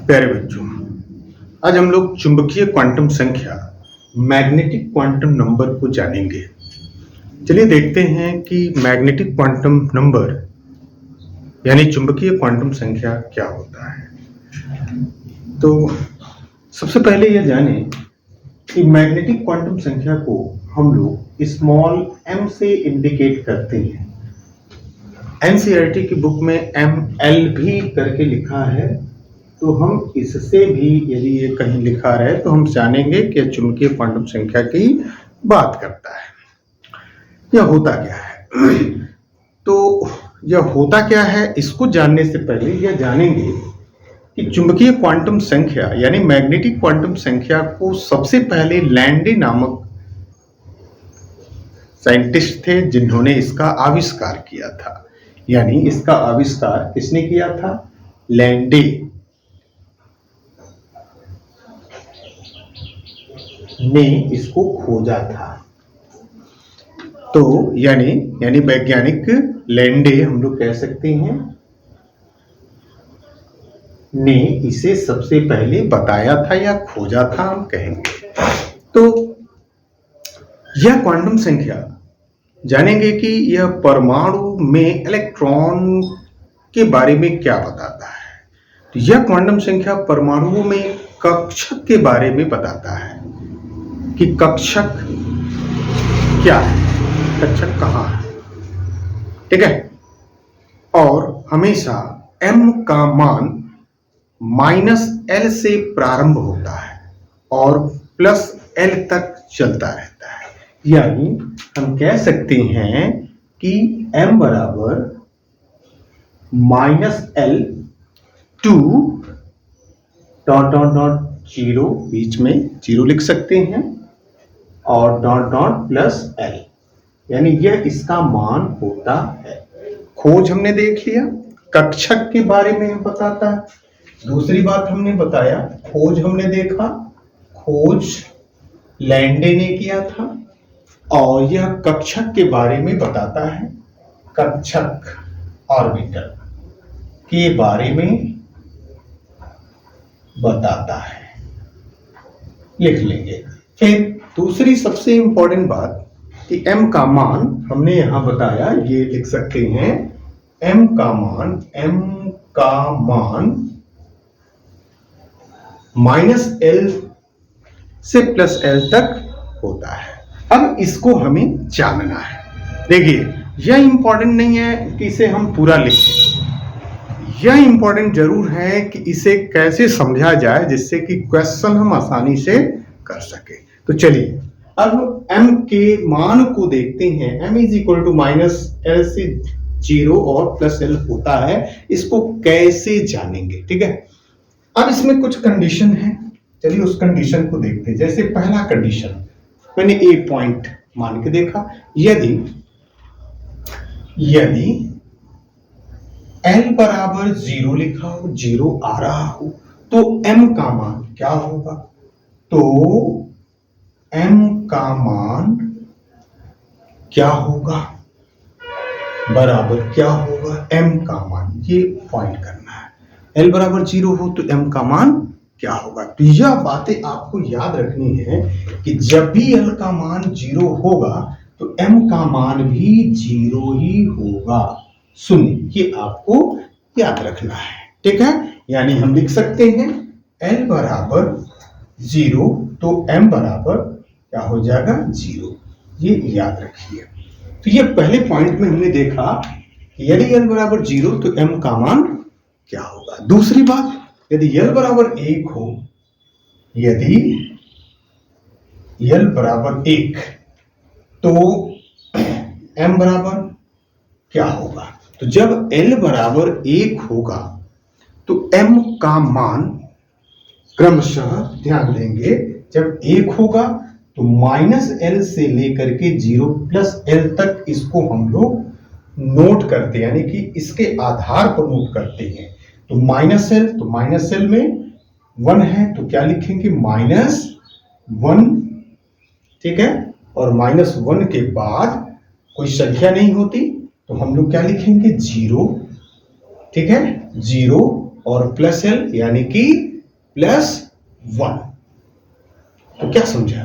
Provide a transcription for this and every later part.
प्यारे बच्चों, आज हम लोग चुंबकीय क्वांटम संख्या मैग्नेटिक क्वांटम नंबर को जानेंगे। चलिए देखते हैं कि मैग्नेटिक क्वांटम नंबर यानी चुंबकीय क्वांटम संख्या क्या होता है। तो सबसे पहले यह जानें कि मैग्नेटिक क्वांटम संख्या को हम लोग स्मॉल m से इंडिकेट करते हैं। एनसीईआरटी की बुक में ML भी करके लिखा है, तो हम इससे भी यदि ये कहीं लिखा रहे तो हम जानेंगे कि चुंबकीय क्वांटम संख्या की बात करता है। यह होता क्या है? तो यह होता क्या है, इसको जानने से पहले यह जानेंगे कि चुंबकीय क्वांटम संख्या यानी मैग्नेटिक क्वांटम संख्या को सबसे पहले लैंडे नामक साइंटिस्ट थे जिन्होंने इसका आविष्कार किया था। यानी इसका आविष्कार किसने किया था? लैंडे ने इसको खोजा था। तो यानी वैज्ञानिक लैंडे हम लोग कह सकते हैं ने इसे सबसे पहले बताया था या खोजा था, हम कहेंगे। तो यह क्वांटम संख्या जानेंगे कि यह परमाणु में इलेक्ट्रॉन के बारे में क्या बताता है। तो यह क्वांटम संख्या परमाणुओं में कक्षक के बारे में बताता है कि कक्षक क्या है, कक्षक कहाँ है, ठीक है। और हमेशा m का मान -L से प्रारंभ होता है और +L तक चलता रहता है। यानी हम कह सकते हैं कि m बराबर -L टू .0 बीच में 0 लिख सकते हैं और .L, यानी यह इसका मान होता है। खोज हमने देख लिया, कक्षक के बारे में बताता है। दूसरी बात हमने बताया, खोज हमने देखा, खोज लैंडे ने किया था और यह कक्षक के बारे में बताता है। कक्षक ऑर्बिटल के बारे में बताता है, लिख लेंगे। फिर दूसरी सबसे इंपॉर्टेंट बात कि m का मान हमने यहां बताया, ये लिख सकते हैं। m का मान -L से +L तक होता है। अब इसको हमें जानना है। देखिए, यह इंपॉर्टेंट नहीं है कि इसे हम पूरा लिखें, यह इंपॉर्टेंट जरूर है कि इसे कैसे समझा जाए जिससे कि क्वेश्चन हम आसानी से कर सके। तो चलिए अब m के मान को देखते हैं। m -L से 0 और +L होता है, इसको कैसे जानेंगे, ठीक है। अब इसमें कुछ कंडीशन है, चलिए उस कंडीशन को देखते हैं। जैसे पहला कंडीशन मैंने A पॉइंट मान के देखा, यदि L बराबर 0 लिखा हो, 0 आ रहा हो, तो m का मान क्या होगा? तो m का मान क्या होगा, बराबर क्या होगा m का मान, ये फाइंड करना है। L बराबर 0 हो तो m का मान क्या होगा। तो यह बातें आपको याद रखनी है कि जब भी L का मान 0 होगा तो m का मान भी 0 ही होगा। सुनिए, ये आपको याद रखना है, ठीक है। यानी हम लिख सकते हैं L बराबर 0 तो m बराबर क्या हो जाएगा, 0। ये याद रखिए। तो ये पहले पॉइंट में हमने देखा कि यदि L बराबर 0 तो m का मान क्या होगा। दूसरी बात, यदि L बराबर 1 हो, यदि L बराबर 1 तो m बराबर क्या होगा। तो जब L बराबर 1 होगा तो m का मान क्रमशः, ध्यान देंगे, जब 1 होगा तो -L से लेकर के 0 +L तक इसको हम लोग नोट करते हैं, यानी कि इसके आधार पर नोट करते हैं। तो -L में 1 है तो क्या लिखेंगे, -1, ठीक है। और -1 के बाद कोई संख्या नहीं होती तो हम लोग क्या लिखेंगे, 0, ठीक है, 0 और +L यानी कि +1। तो क्या समझा?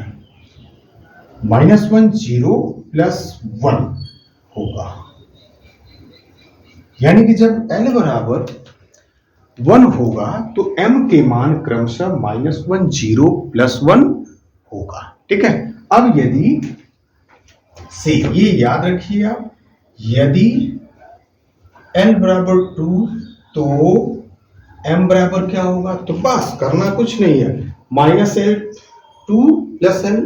-1 0 +1 होगा, यानी कि जब l बराबर 1 होगा तो m के मान क्रमशः -1 0 +1 होगा। ठीक है। अब यदि से ये याद रखिए आप, यदि l बराबर 2 तो m बराबर क्या होगा? तो बस करना कुछ नहीं है, -l 2 + l,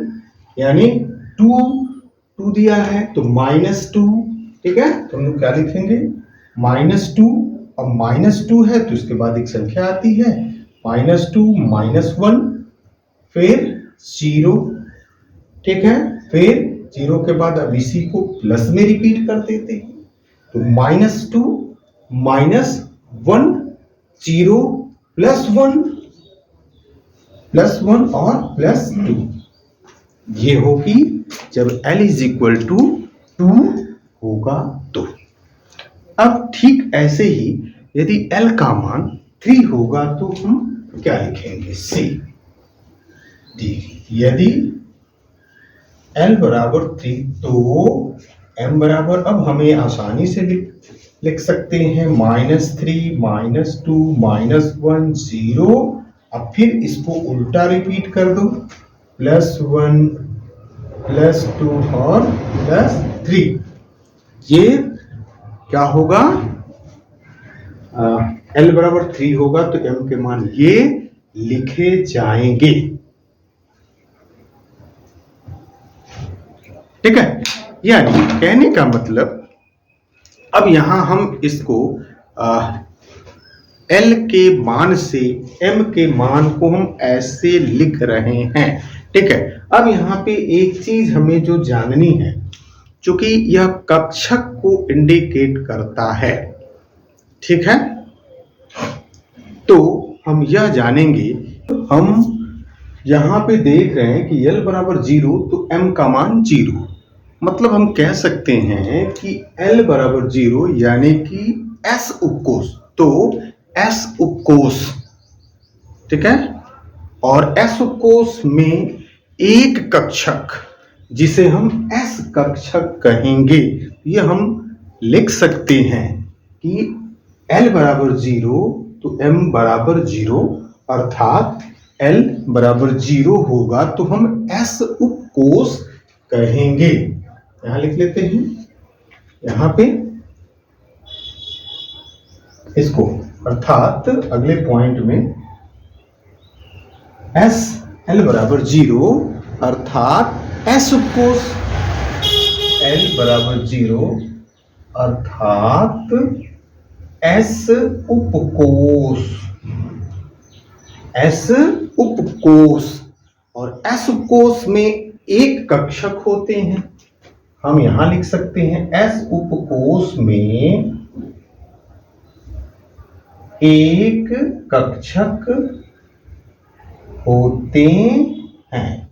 यानी 2 दिया है तो -2। ठीक है, तो हम लोग क्या लिखेंगे? -2, और -2 है तो इसके बाद एक संख्या आती है, -2 -1 फिर 0। ठीक है, फिर 0 के बाद अब इसी को प्लस में रिपीट कर देते हैं, तो -2 -1 0 +1 और +2, ये होगी जब l = 2 होगा तो। अब ठीक ऐसे ही यदि l का मान 3 होगा तो हम क्या लिखेंगे? C। यदि l बराबर 3 तो m बराबर, अब हमें आसानी से लिख सकते हैं, -3 -2 -1 0। अब फिर इसको उल्टा रिपीट कर दो, +1 +2 और +3। ये क्या होगा? l बराबर 3 होगा तो m के मान ये लिखे जाएंगे। ठीक है, यानी कहने का मतलब अब यहां हम इसको l के मान से m के मान को हम ऐसे लिख रहे हैं। ठीक है, अब यहां पे एक चीज हमें जो जाननी है, चूंकि यह कक्षक को इंडिकेट करता है। ठीक है, तो हम यह जानेंगे, हम यहां पे देख रहे हैं कि l बराबर 0 तो m का मान 0, मतलब हम कह सकते हैं कि l बराबर 0 यानी कि s उपकोष, तो s उपकोष। ठीक है, और s उपकोष में एक कक्षक जिसे हम s कक्षक कहेंगे, ये हम लिख सकते हैं कि l बराबर 0 तो m बराबर 0, अर्थात l बराबर 0 होगा तो हम s उपकोष कहेंगे। यहां लिख लेते हैं, यहां पे इसको, अर्थात अगले पॉइंट में l बराबर 0 अर्थात s उपकोष, l बराबर 0 अर्थात s उपकोष, s उपकोष, और s उपकोष में एक कक्षक होते हैं। हम यहां लिख सकते हैं s उपकोष में एक कक्षक होते हैं,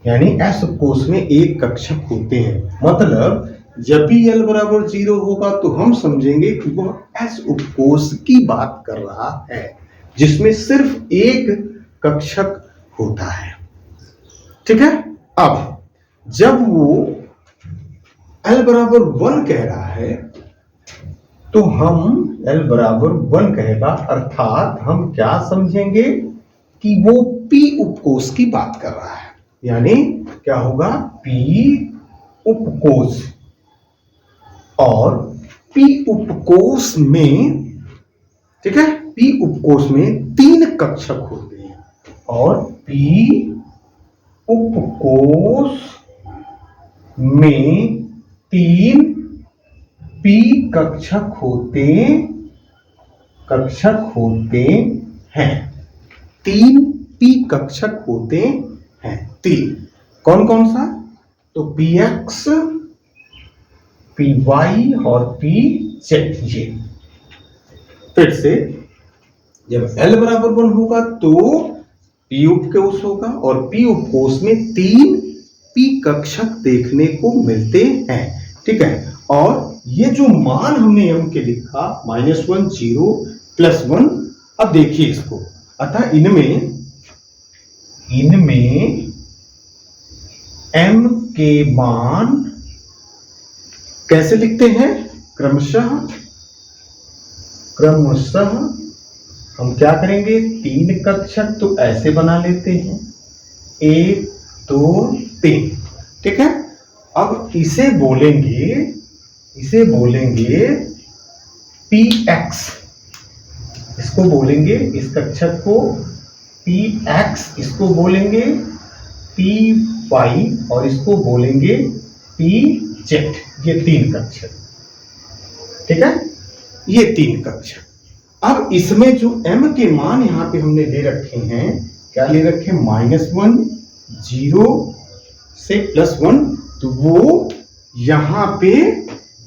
यानी s उपकोष में एक कक्षक होते हैं। मतलब जब भी l बराबर 0 होगा तो हम समझेंगे कि वह s उपकोष की बात कर रहा है, जिसमें सिर्फ एक कक्षक होता है। ठीक है, अब जब वो l बराबर 1 कह रहा है तो हम l बराबर 1 कहेगा, अर्थात हम क्या समझेंगे कि वो p उपकोष की बात कर रहा है, यानी क्या होगा? p उपकोष, और p उपकोष में, ठीक है, p उपकोष में 3 कक्षक होते हैं, और p उपकोष में 3 p कक्षक होते हैं, 3 p कक्षक होते हैं। 3 कौन कौन सा? तो px, py और pz। फिर से, जब l बराबर 1 होगा तो p उपकोष होगा, और p उपकोष में 3 p कक्षक देखने को मिलते हैं। ठीक है, और ये जो मान हमने m के लिखा, -1 0 +1, अब देखिए इसको, अतः इनमें m के मान कैसे लिखते हैं? क्रमशः हम क्या करेंगे? 3 कक्षक तो ऐसे बना लेते हैं, 1 2 3। ठीक है, अब इसे बोलेंगे px, इसको बोलेंगे, इस कक्षक को px, इसको बोलेंगे py और इसको बोलेंगे pz। ये 3 कक्षक, ठीक है, ये 3 कक्षक। अब इसमें जो m के मान यहां पे हमने ले रखे हैं, क्या ले रखे हैं? -1 0 से +1, तो वो यहां पे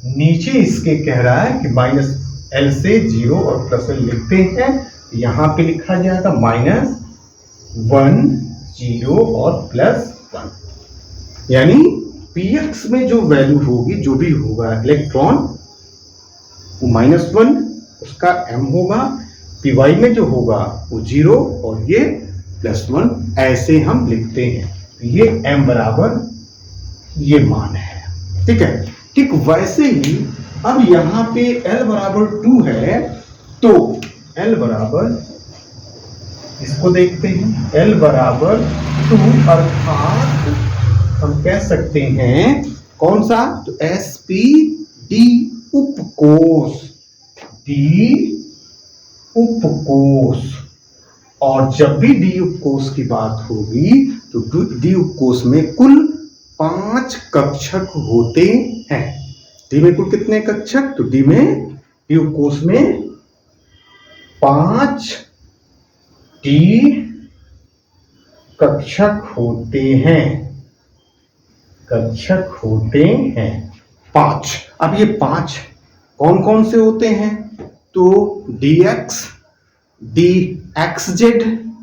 नीचे इसके कह रहा है कि -l से 0 और +l लिखते हैं, यहां पे लिखा जाएगा -1 0 और +1, यानी px में जो वैल्यू होगी, जो भी होगा इलेक्ट्रॉन, वो -1 उसका m होगा, py में जो होगा वो 0 और ये +1, ऐसे हम लिखते हैं। ये m बराबर ये मान है। ठीक है, ठीक वैसे ही अब यहां पे l बराबर 2 है, तो l बराबर, इसको देखते हैं, l बराबर 2 अर्थात हम कह सकते हैं कौन सा? तो sp उपकोष, उपकोष। और जब भी डी उपकोष की बात होगी तो डी उपकोष में कुल 5 कक्षक होते हैं। डी में कुल कितने कक्षक? तो डी उपकोष में 5 डी कक्षक होते हैं, 5। अब ये 5 कौन कौन से होते हैं? तो dx, dxz,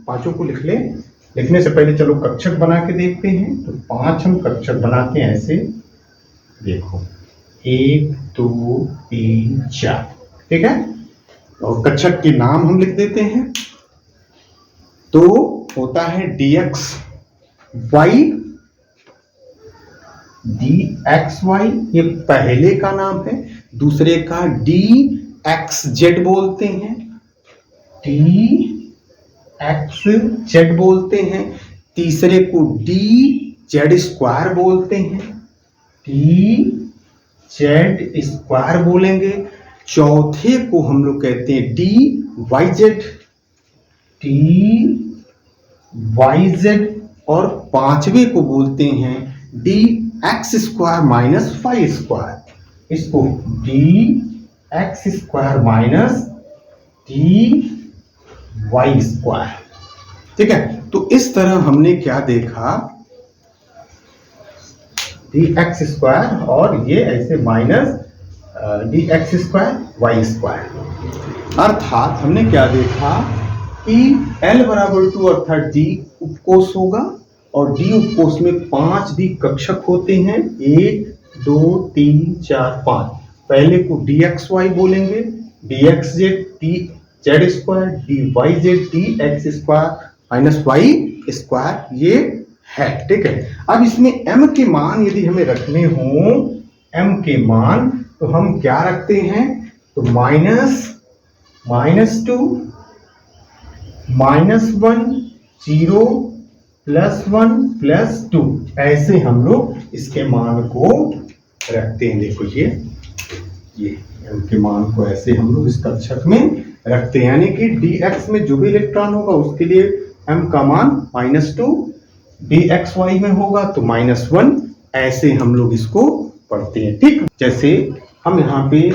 पांचों को लिख ले। लिखने से पहले चलो कक्षक बना के देखते हैं। तो 5 हम कक्षक बनाते हैं ऐसे, देखो 1 2 3 4, ठीक है। और कक्षक के नाम हम लिख देते हैं। तो होता है dxy, dxy ये पहले का नाम है, दूसरे का dxz बोलते हैं, dxz बोलते हैं, तीसरे को dz² बोलते हैं, dz² बोलेंगे, चौथे को हम लोग कहते हैं dyz, और पांचवे को बोलते हैं dx² - y², इसको dx² - dy²। ठीक है, तो इस तरह हमने क्या देखा, dx² और ये ऐसे -dx² y²। अर्थात हमने क्या देखा कि l बराबर 2 अर्थात d उपकोष होगा, और d उपकोष में 5 d कक्षक होते हैं, 1 2 3 4 5। पहले को dxy बोलेंगे, dxz, dz², dyz, dx² - y², ये है। ठीक है, अब इसमें m के मान यदि हमें रखने हो, m के मान, तो हम क्या रखते हैं? तो -2 -1 0 +1 +2, ऐसे हम लोग इसके मान को रखते हैं। देखो ये m के मान को ऐसे हम लोग इस कक्षक में रखते हैं, यानी कि dx में जो भी इलेक्ट्रॉन होगा उसके लिए m का मान -2, dxy में होगा तो -1, ऐसे हम लोग इसको पढ़ते हैं। ठीक, जैसे हम यहाँ पे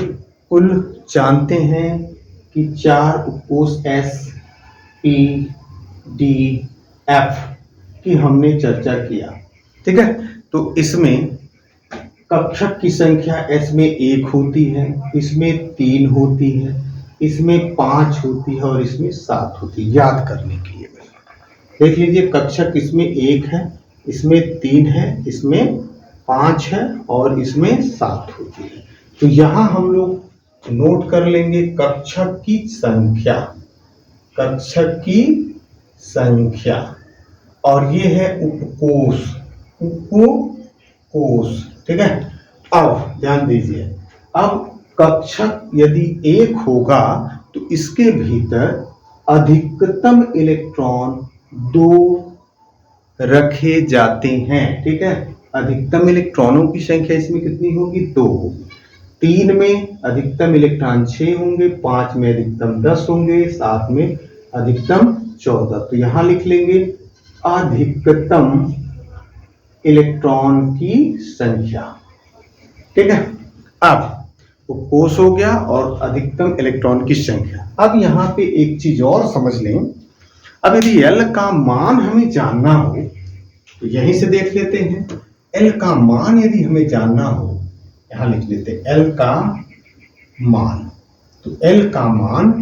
कुल जानते हैं कि 4 उपकोष S P D F की हमने चर्चा किया। ठीक है, तो इसमें कक्षक की संख्या S में 1 होती है, इसमें 3 होती है, इसमें 5 होती है और इसमें 7 होती है। याद करने के लिए देख लीजिए, कक्षक इसमें 1 है, इसमें 3 है, इसमें 5 है और इसमें 7 होती है। तो यहां हम लोग नोट कर लेंगे कक्षक की संख्या, कक्षक की संख्या, और ये है उपकोष, उपकोष, ठीक है। अब ध्यान दीजिए, अब कक्षक यदि एक होगा तो इसके भीतर अधिकतम इलेक्ट्रॉन 2 रखे जाते हैं, ठीक है। अधिकतम इलेक्ट्रॉनों की संख्या इसमें कितनी होगी? 2 होगी। 3 में अधिकतम इलेक्ट्रॉन 6 होंगे, 5 में अधिकतम 10 होंगे, 7 में अधिकतम 14। तो यहां लिख लेंगे अधिकतम इलेक्ट्रॉन की संख्या, ठीक है। अब कोष हो गया और अधिकतम इलेक्ट्रॉन की संख्या। अब यहां पे एक चीज और समझ लें, अब यदि L का मान हमें जानना हो तो यहीं से देख लेते हैं। L का मान यदि हमें जानना हो, यहां लिख लेते हैं L का मान। तो L का मान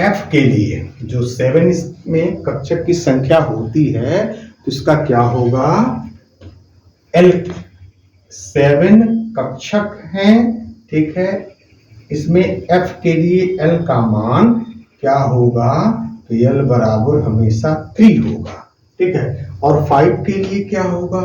F के लिए जो 7 में कक्षक की संख्या होती है तो इसका क्या होगा? L 7 कक्षक हैं, ठीक है। इसमें F के लिए L का मान क्या होगा? तो L बराबर हमेशा 3 होगा, ठीक है। और 5 के लिए क्या होगा?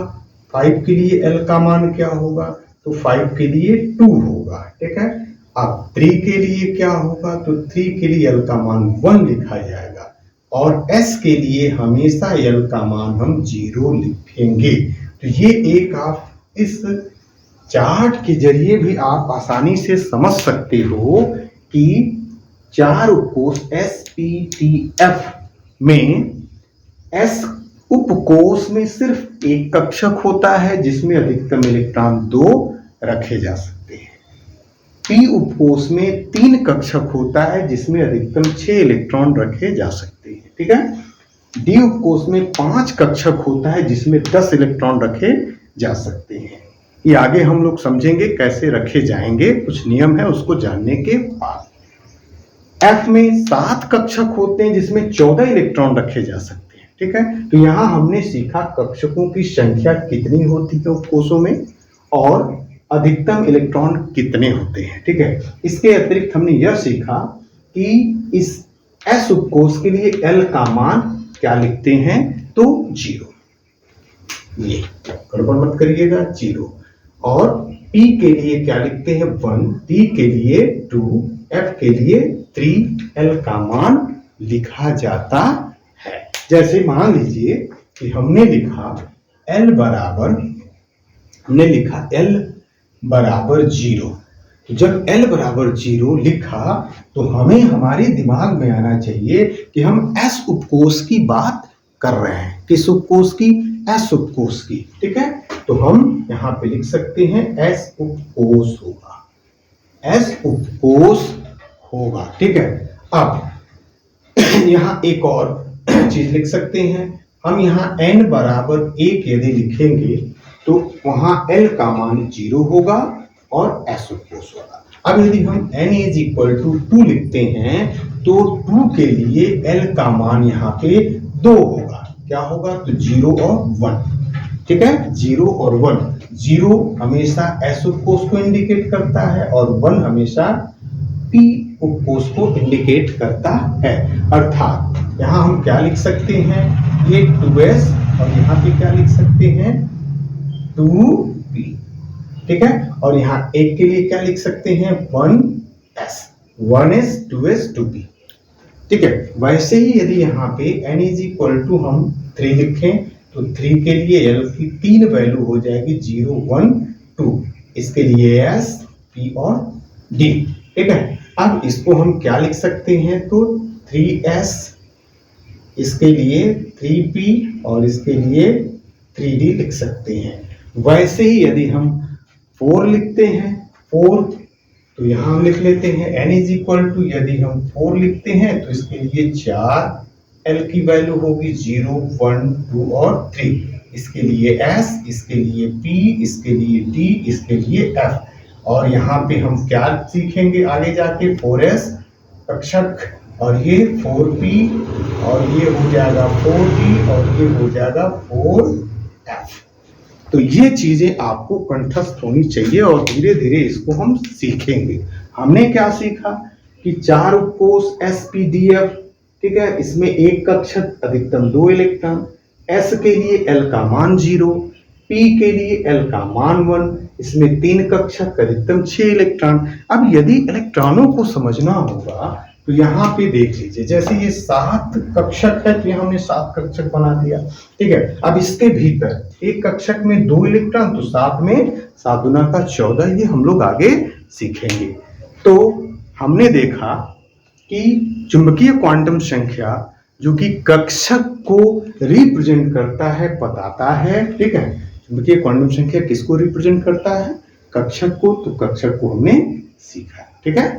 5 के लिए L का मान क्या होगा? तो 5 के लिए 2 होगा, ठीक है। अब 3 के लिए क्या होगा? तो 3 के लिए L का मान 1 लिखा जाएगा, और S के लिए हमेशा L का मान हम 0 लिखेंगे। तो ये एक आप इस चार्ट के जरिए भी आप आसानी से समझ सकते हो कि 4 उपकोष SPTF में S उपकोष में सिर्फ एक कक्षक होता है जिसमें अधिकतम इलेक्ट्रॉन 2 रखे जा सकते हैं। P उपकोष में 3 कक्षक होता है जिसमें अधिकतम 6 इलेक्ट्रॉन रखे जा सकते हैं, ठीक है। D उपकोष में 5 कक्षक होता है जिसमें 10 इलेक्ट्रॉन रखे जा सकते हैं। ये आगे हम लोग समझेंगे कैसे रखे जाएंगे, कुछ नियम है उसको जानने के बाद। F में 7 कक्षक होते हैं जिसमें 14 इलेक्ट्रॉन रखे जा सकते हैं, ठीक है। तो यहां हमने सीखा कक्षकों की संख्या कितनी होती है उपकोषों में और अधिकतम इलेक्ट्रॉन कितने होते हैं, ठीक है। इसके अतिरिक्त हमने यह सीखा कि इस S उपकोष के लिए L का मान क्या लिखते हैं? तो 0, ये गड़बड़ मत करिएगा, 0। और P के लिए क्या लिखते हैं? 1, D के लिए 2, F के लिए 3, L का मान लिखा जाता है। जैसे मान लीजिए कि हमने लिखा L बराबर 0। जब L बराबर 0 लिखा तो हमें हमारे दिमाग में आना चाहिए कि हम S उपकोष की बात कर रहे हैं। किस उपकोष की? S उपकोष की, ठीक है। तो हम यहाँ पे लिख सकते हैं S उपकोष होगा, S उपकोष होगा, ठीक है। अब यहाँ एक और चीज लिख सकते हैं हम, यहाँ n बराबर 1 यदि लिखेंगे तो वहां L का मान 0 होगा और S उपकोष होगा। अब यदि हम n = 2 लिखते हैं तो 2 के लिए L का मान यहाँ पे 2 होगा। क्या होगा? तो 0 और 1, ठीक है। 0 और 1, 0 हमेशा S उपकोष को इंडिकेट करता है और 1 हमेशा P उपकोष को इंडिकेट करता है। अर्थात यहाँ हम क्या लिख सकते हैं? ये 2S और यहाँ पे क्या लिख सकते हैं? 2P, ठीक है। और यहाँ एक के लिए क्या लिख सकते हैं? 1S, 1S, 2S, 2P, ठीक है। वैसे ही यदि यहाँ पे n = हम 3 लिखें तो 3 के लिए L की 3 वैल्यू हो जाएगी, 0, 1, 2। इसके लिए S, P और D, ठीक है। अब इसको हम क्या लिख सकते हैं? तो 3S, इसके लिए 3P और इसके लिए 3D लिख सकते हैं। वैसे ही यदि हम 4 लिखते हैं, 4, तो यहाँ हम लिख लेते हैं n = यदि हम 4 लिखते हैं तो इसके लिए 4 L की वैल्यू होगी, 0, 1, 2 और 3। इसके लिए S, इसके लिए P, इसके लिए D, इसके लिए F। और यहाँ पे हम क्या सीखेंगे आगे जाके? 4S कक्षक, और ये 4P, और ये हो जाएगा 4D, और ये हो जाएगा 4F। तो ये चीजें आपको कंठस्थ होनी चाहिए और धीरे धीरे इसको हम सीखेंगे। हमने क्या सीखा कि 4 उपकोष SPDF, ठीक है। इसमें एक कक्षक अधिकतम 2 इलेक्ट्रॉन, s के लिए l का मान 0, p के लिए l का मान 1, इसमें 3 कक्षक अधिकतम 6 इलेक्ट्रॉन। अब यदि इलेक्ट्रॉनों को समझना होगा तो यहाँ पे देख लीजिए, जैसे ये 7 कक्षक है तो यहाँ हमने 7 कक्षक बना दिया, ठीक है। अब इसके भीतर एक कक्षक में 2 इलेक्ट्रॉन, तो 7 में 7 दूना का 14, ये हम लोग आगे सीखेंगे। तो हमने देखा कि चुंबकीय क्वांटम संख्या जो कि कक्षक को रिप्रेजेंट करता है, बताता है, ठीक है। चुंबकीय क्वांटम संख्या किसको रिप्रेजेंट करता है? कक्षक को। तो कक्षक को हमने सीखा, ठीक है।